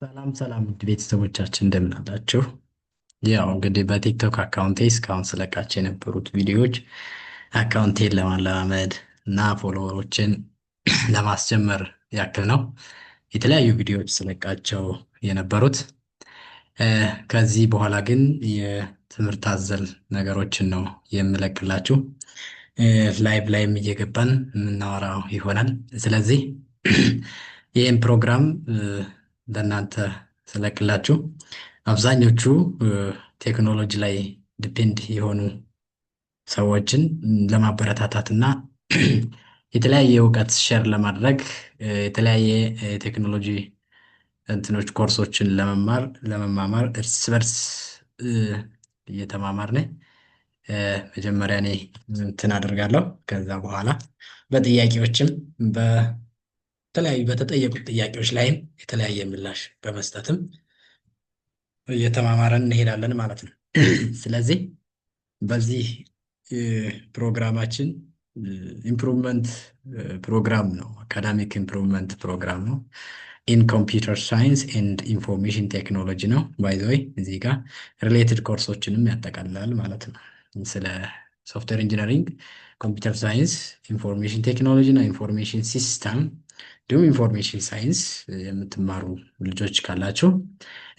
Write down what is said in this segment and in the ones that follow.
ሰላም ሰላም ውድ ቤተሰቦቻችን እንደምን አላችሁ? ያው እንግዲህ በቲክቶክ አካውንቴ እስካሁን ስለቃቸው የነበሩት ቪዲዮዎች አካውንቴን ለማለማመድ እና ፎሎወሮችን ለማስጀመር ያክል ነው የተለያዩ ቪዲዮዎች ስለቃቸው የነበሩት። ከዚህ በኋላ ግን የትምህርት አዘል ነገሮችን ነው የምለቅላችሁ። ላይቭ ላይም እየገባን የምናወራው ይሆናል። ስለዚህ ይህን ፕሮግራም ለእናንተ ስለቅላችሁ አብዛኞቹ ቴክኖሎጂ ላይ ዲፔንድ የሆኑ ሰዎችን ለማበረታታት እና የተለያየ እውቀት ሼር ለማድረግ የተለያየ ቴክኖሎጂ እንትኖች ኮርሶችን ለመማማር እርስ በርስ እየተማማርን መጀመሪያ እኔ እንትን አደርጋለሁ። ከዛ በኋላ በጥያቄዎችም በተለያዩ በተጠየቁት ጥያቄዎች ላይም የተለያየ ምላሽ በመስጠትም እየተማማረን እንሄዳለን ማለት ነው። ስለዚህ በዚህ ፕሮግራማችን ኢምፕሩቭመንት ፕሮግራም ነው፣ አካዳሚክ ኢምፕሩቭመንት ፕሮግራም ነው። ኢን ኮምፒውተር ሳይንስ ኤንድ ኢንፎርሜሽን ቴክኖሎጂ ነው። ባይ ዘ ወይ እዚህ ጋር ሪሌትድ ኮርሶችንም ያጠቃልላል ማለት ነው። ስለ ሶፍትዌር ኢንጂነሪንግ፣ ኮምፒውተር ሳይንስ፣ ኢንፎርሜሽን ቴክኖሎጂ እና ኢንፎርሜሽን ሲስተም እንዲሁም ኢንፎርሜሽን ሳይንስ የምትማሩ ልጆች ካላችሁ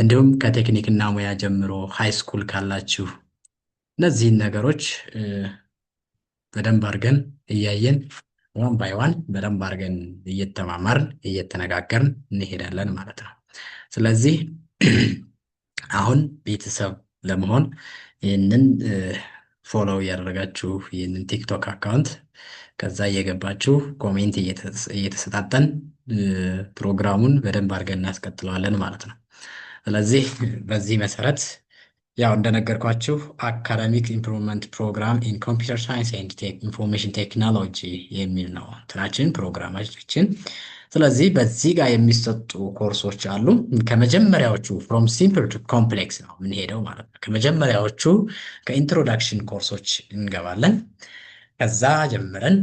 እንዲሁም ከቴክኒክና ሙያ ጀምሮ ሃይ ስኩል ካላችሁ እነዚህን ነገሮች በደንብ አድርገን እያየን ዋን ባይ ዋን በደንብ አድርገን እየተማማርን እየተነጋገርን እንሄዳለን ማለት ነው። ስለዚህ አሁን ቤተሰብ ለመሆን ይህንን ፎሎው እያደረጋችሁ ይህንን ቲክቶክ አካውንት ከዛ እየገባችሁ ኮሜንት እየተሰጣጠን ፕሮግራሙን በደንብ አድርገን እናስቀጥለዋለን ማለት ነው። ስለዚህ በዚህ መሰረት ያው እንደነገርኳችሁ አካዳሚክ ኢምፕሩቭመንት ፕሮግራም ኢን ኮምፒውተር ሳይንስ ኤንድ ኢንፎርሜሽን ቴክኖሎጂ የሚል ነው እንትናችን ፕሮግራማችን። ስለዚህ በዚህ ጋር የሚሰጡ ኮርሶች አሉ። ከመጀመሪያዎቹ ፍሮም ሲምፕል ቱ ኮምፕሌክስ ነው የምንሄደው ማለት ነው። ከመጀመሪያዎቹ ከኢንትሮዳክሽን ኮርሶች እንገባለን። ከዛ ጀምረን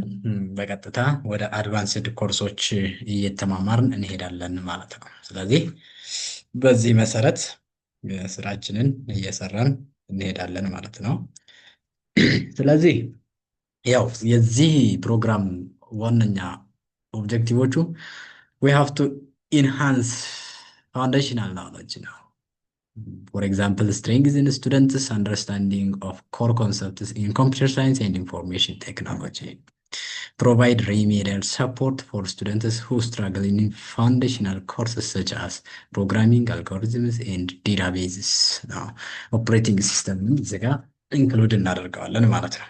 በቀጥታ ወደ አድቫንስድ ኮርሶች እየተማማርን እንሄዳለን ማለት ነው። ስለዚህ በዚህ መሰረት ስራችንን እየሰራን እንሄዳለን ማለት ነው። ስለዚህ ያው የዚህ ፕሮግራም ዋነኛ ኦብጀክቲቮቹ we have to enhance foundational knowledge ነው። For example, strengthen students' understanding of core concepts in computer science and information technology. Provide remedial support for students who struggle in foundational courses such as programming, algorithms, and databases. Now, operating system include እናደርገዋለን ማለት ነው።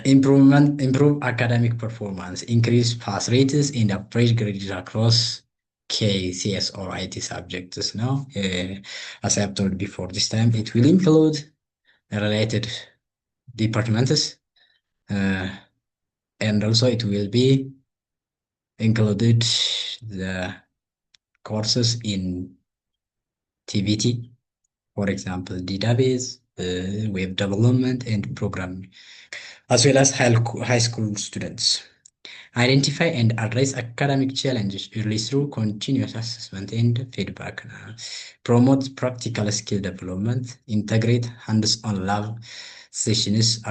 Improve academic performance, increase pass rates, and upgrade grades across KCS or IT subjects now. As I have told before, this time it will include related departments, and also it will be included the courses in TVT, for example, database, web development, and programming, as well as high school students. Identify and address academic challenges early through continuous assessment and feedback. Promote practical skill development. Integrate hands-on lab sessions,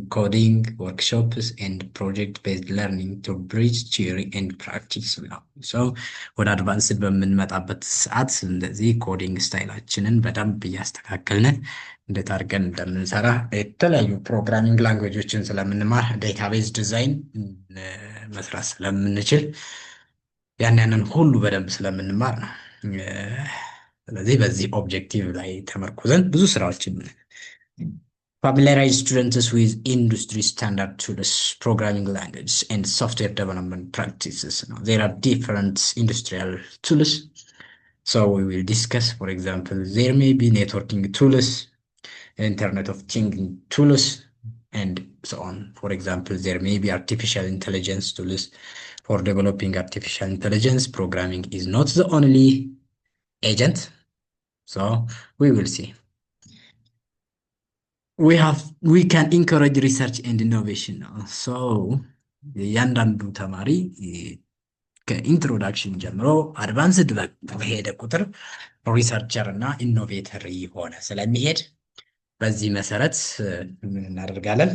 coding workshops, and project-based learning to bridge theory and practice. So ወደ አድቫንስድ በምንመጣበት ሰዓት እንደዚህ ኮዲንግ ስታይላችንን በደንብ እያስተካከልን እንዴት አድርገን እንደምንሰራ የተለያዩ ፕሮግራሚንግ ላንጉዌጆችን ስለምንማር ዴታቤዝ ዲዛይን መስራት ስለምንችል ያንን ሁሉ በደንብ ስለምንማር ነው። ስለዚህ በዚህ ኦብጀክቲቭ ላይ ተመርኩዘን ብዙ ስራዎችን familiarize students with industry standard tools, programming languages, and software development practices. There are different industrial tools. So we will discuss, for example, there may be networking tools, Internet of Things tools, and so on. For example, there may be artificial intelligence tools. For developing artificial intelligence, programming is not the only agent. So we will see. We can encourage research and innovation. So እያንዳንዱ ተማሪ ከኢንትሮዳክሽን ጀምሮ አድቫንስድ በሄደ ቁጥር ሪሰርቸር እና ኢኖቬተር የሆነ ስለሚሄድ በዚህ መሰረት ምን እናደርጋለን?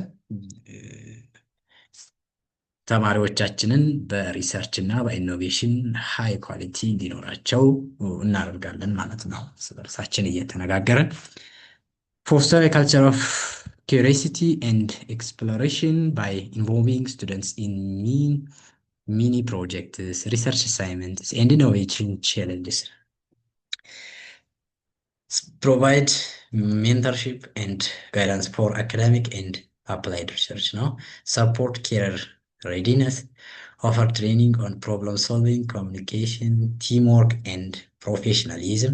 ተማሪዎቻችንን በሪሰርች እና በኢኖቬሽን ሃይ ኳሊቲ እንዲኖራቸው እናደርጋለን ማለት ነው። እርስ በርሳችን እየተነጋገርን foster a culture of curiosity and exploration by involving students in mini projects, research assignments, and innovation challenges. Provide mentorship and guidance for academic and applied research. Now, support career readiness, offer training on problem solving, communication, teamwork, and professionalism.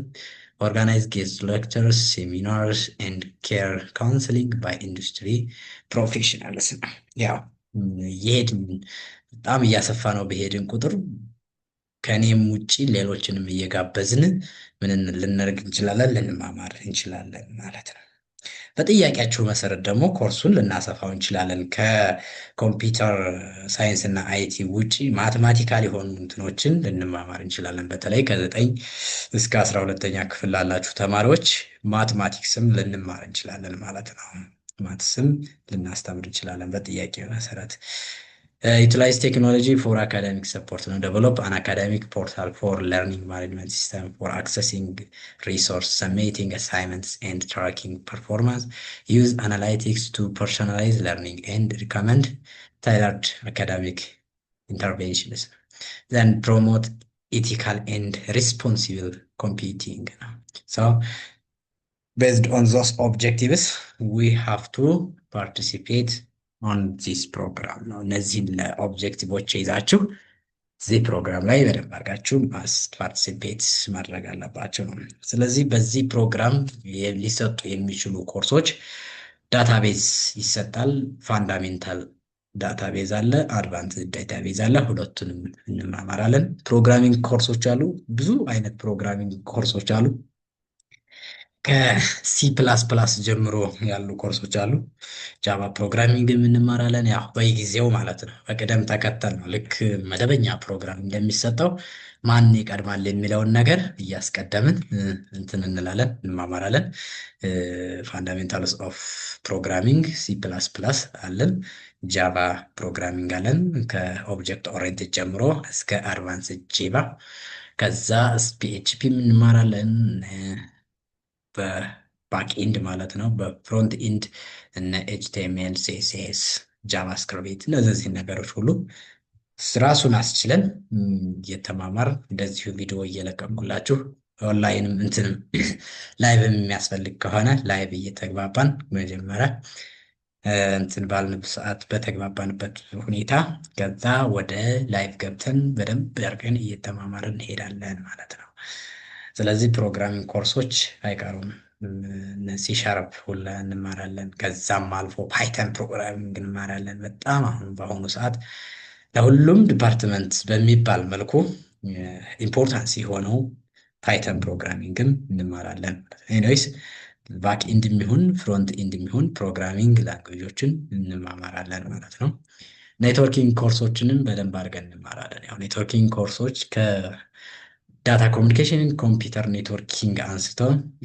Organize guest lectures, seminars, and care counseling by industry professionals. ያው የሄድን በጣም እያሰፋ ነው በሄድን ቁጥር ከኔም ውጪ ሌሎችንም እየጋበዝን ምን ልናደርግ እንችላለን? ልንማማር እንችላለን ማለት ነው። በጥያቄያችሁ መሰረት ደግሞ ኮርሱን ልናሰፋው እንችላለን። ከኮምፒውተር ሳይንስ እና አይቲ ውጪ ማቴማቲካል የሆኑ እንትኖችን ልንማማር እንችላለን። በተለይ ከ9 እስከ 12ኛ ክፍል ላላችሁ ተማሪዎች ማቴማቲክስም ልንማር እንችላለን ማለት ነው። ማትስም ልናስተምር እንችላለን በጥያቄ መሰረት። utilize technology for academic support. Develop an academic portal for learning management system for accessing resource, submitting assignments, and tracking performance. Use analytics to personalize learning and recommend tailored academic interventions. Then promote ethical and responsible computing. So based on those objectives, we have to participate on this program ነው። እነዚህን ለኦብጀክቲቮች ይዛችሁ እዚህ ፕሮግራም ላይ በደንብ አድርጋችሁ ፓርቲሲፔት ማድረግ አለባችሁ ነው። ስለዚህ በዚህ ፕሮግራም ሊሰጡ የሚችሉ ኮርሶች ዳታቤዝ ይሰጣል። ፋንዳሜንታል ዳታቤዝ አለ፣ አድቫንስድ ዳታቤዝ አለ። ሁለቱንም እንማማራለን። ፕሮግራሚንግ ኮርሶች አሉ። ብዙ አይነት ፕሮግራሚንግ ኮርሶች አሉ። ከሲ ፕላስ ፕላስ ጀምሮ ያሉ ኮርሶች አሉ። ጃቫ ፕሮግራሚንግ እንማራለን። ያው በጊዜው ማለት ነው፣ በቅደም ተከተል ነው። ልክ መደበኛ ፕሮግራም እንደሚሰጠው ማን ይቀድማል የሚለውን ነገር እያስቀደምን እንትን እንላለን፣ እንማማራለን። ፋንዳሜንታልስ ኦፍ ፕሮግራሚንግ ሲ ፕላስ ፕላስ አለን፣ ጃቫ ፕሮግራሚንግ አለን፣ ከኦብጀክት ኦሪየንትድ ጀምሮ እስከ አድቫንስድ ጃቫ። ከዛ ፒኤችፒ እንማራለን በባክ ኢንድ ማለት ነው። በፍሮንት ኢንድ እነ ኤችቲኤምኤል፣ ሲኤስኤስ፣ ጃቫስክሪፕት እነዚህ ነገሮች ሁሉ ራሱን አስችለን እየተማማር እንደዚሁ ቪዲዮ እየለቀቁላችሁ ኦንላይንም እንትንም ላይቭም የሚያስፈልግ ከሆነ ላይቭ እየተግባባን መጀመሪያ እንትን ባልንበት ሰዓት በተግባባንበት ሁኔታ ከዛ ወደ ላይቭ ገብተን በደንብ አድርገን እየተማማርን እንሄዳለን ማለት ነው። ስለዚህ ፕሮግራሚንግ ኮርሶች አይቀሩም። ሲ ሻርፕ ሁላ እንማራለን። ከዛም አልፎ ፓይተን ፕሮግራሚንግ እንማራለን። በጣም አሁን በአሁኑ ሰዓት ለሁሉም ዲፓርትመንት በሚባል መልኩ ኢምፖርታንስ የሆነው ፓይተን ፕሮግራሚንግም እንማራለን። ኤኒዌይስ ባክ ኢንድ የሚሆን ፍሮንት ኢንድ የሚሆን ፕሮግራሚንግ ላንጉጆችን እንማማራለን ማለት ነው። ኔትወርኪንግ ኮርሶችንም በደንብ አድርገን እንማራለን። ያው ኔትወርኪንግ ኮርሶች ዳታ ኮሚኒኬሽን ኮምፒውተር ኔትወርኪንግ አንስቶ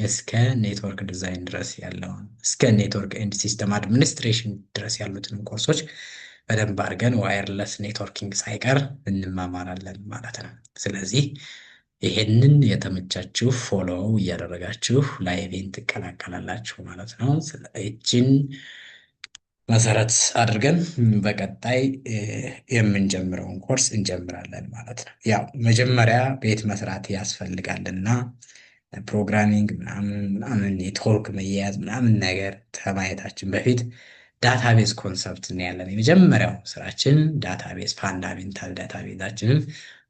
እስከ ኔትወርክ ዲዛይን ድረስ ያለውን እስከ ኔትወርክ ኤንድ ሲስተም አድሚኒስትሬሽን ድረስ ያሉትን ኮርሶች በደንብ አድርገን ዋየርለስ ኔትወርኪንግ ሳይቀር እንማማራለን ማለት ነው። ስለዚህ ይሄንን የተመቻችሁ ፎሎ እያደረጋችሁ ላይቬን ትቀላቀላላችሁ ማለት ነው። ስለዚህን መሰረት አድርገን በቀጣይ የምንጀምረውን ኮርስ እንጀምራለን ማለት ነው። ያው መጀመሪያ ቤት መስራት ያስፈልጋልና ፕሮግራሚንግ ምናምን ኔትወርክ መያያዝ ምናምን ነገር ከማየታችን በፊት ዳታቤዝ ኮንሰፕት እናያለን። የመጀመሪያው ስራችን ዳታቤዝ ፋንዳሜንታል ዳታቤዛችንን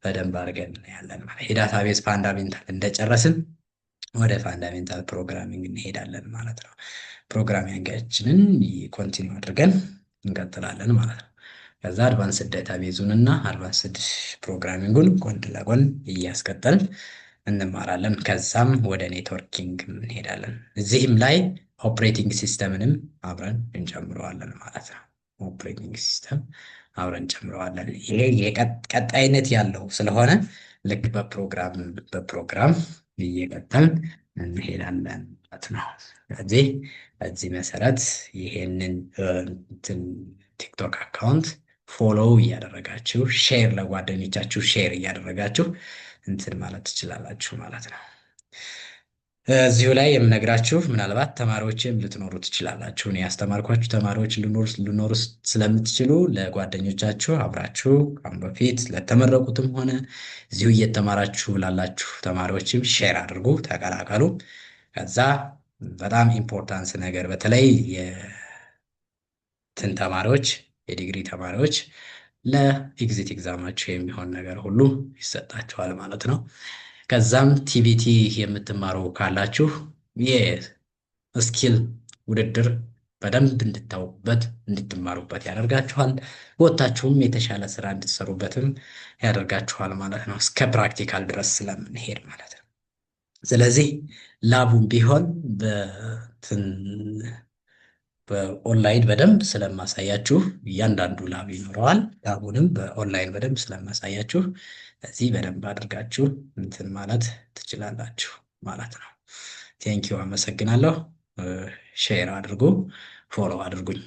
በደንብ አድርገን እናያለን ማለት ነው። የዳታቤዝ ፋንዳሜንታል እንደጨረስን ወደ ፋንዳሜንታል ፕሮግራሚንግ እንሄዳለን ማለት ነው። ፕሮግራሚንጋችንን ኮንቲኒው አድርገን እንቀጥላለን ማለት ነው። ከዛ አድቫንስድ ዳታቤዙን እና አድቫንስድ ፕሮግራሚንጉን ጎን ለጎን እያስቀጠልን እንማራለን። ከዛም ወደ ኔትወርኪንግ እንሄዳለን። እዚህም ላይ ኦፕሬቲንግ ሲስተምንም አብረን እንጨምረዋለን ማለት ነው። ኦፕሬቲንግ ሲስተም አብረን ጨምረዋለን። ይሄ ቀጣይነት ያለው ስለሆነ ልክ በፕሮግራም እየቀጠልን እንሄዳለን ማለት ነው። ስለዚህ በዚህ መሰረት ይሄንን እንትን ቲክቶክ አካውንት ፎሎው እያደረጋችሁ ሼር ለጓደኞቻችሁ ሼር እያደረጋችሁ እንትን ማለት ትችላላችሁ ማለት ነው። እዚሁ ላይ የምነግራችሁ ምናልባት ተማሪዎችም ልትኖሩ ትችላላችሁ። እኔ ያስተማርኳችሁ ተማሪዎች ልኖሩ ስለምትችሉ ለጓደኞቻችሁ አብራችሁ አሁን በፊት ለተመረቁትም ሆነ እዚሁ እየተማራችሁ ላላችሁ ተማሪዎችም ሼር አድርጉ፣ ተቀላቀሉ። ከዛ በጣም ኢምፖርታንስ ነገር በተለይ የትን ተማሪዎች የዲግሪ ተማሪዎች ለኤግዚት ኤግዛማችሁ የሚሆን ነገር ሁሉ ይሰጣችኋል ማለት ነው። ከዛም ቲቪቲ የምትማሩ ካላችሁ የስኪል ውድድር በደንብ እንድታውቁበት እንድትማሩበት ያደርጋችኋል። ወጥታችሁም የተሻለ ስራ እንድትሰሩበትም ያደርጋችኋል ማለት ነው። እስከ ፕራክቲካል ድረስ ስለምንሄድ ማለት ነው። ስለዚህ ላቡም ቢሆን በኦንላይን በደንብ ስለማሳያችሁ እያንዳንዱ ላብ ይኖረዋል። ላቡንም በኦንላይን በደንብ ስለማሳያችሁ እዚህ በደንብ አድርጋችሁ እንትን ማለት ትችላላችሁ ማለት ነው። ቴንኪው፣ አመሰግናለሁ። ሼር አድርጉ፣ ፎሎ አድርጉኝ።